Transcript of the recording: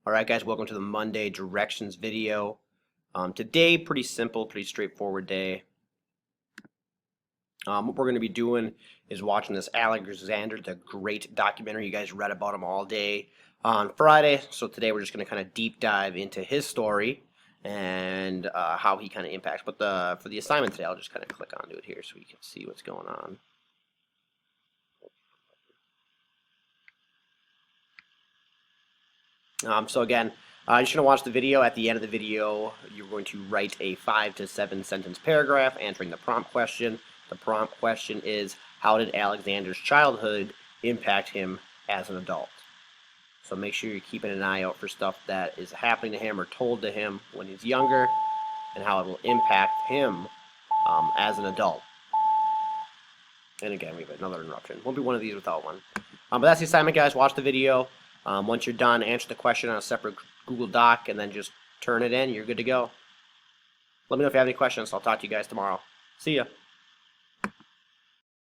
Alright guys, welcome to the Monday directions video. Today, pretty simple, pretty straightforward day. What we're going to be doing is watching this Alexander the Great documentary. You guys read about him all day on Friday. So today we're just going to kind of deep dive into his story and how he kind of impacts. But for the assignment today, I'll just kind of click onto it here so we can see what's going on. So again, you're just going to watch the video. At the end of the video, you're going to write a 5 to 7 sentence paragraph answering the prompt question. The prompt question is, how did Alexander's childhood impact him as an adult? So make sure you're keeping an eye out for stuff that is happening to him or told to him when he's younger and how it will impact him as an adult. And again, we have another interruption. Won't be one of these without one. But that's the assignment, guys. Watch the video. Once you're done, answer the question on a separate Google Doc and then just turn it in. You're good to go. Let me know if you have any questions. I'll talk to you guys tomorrow. See ya.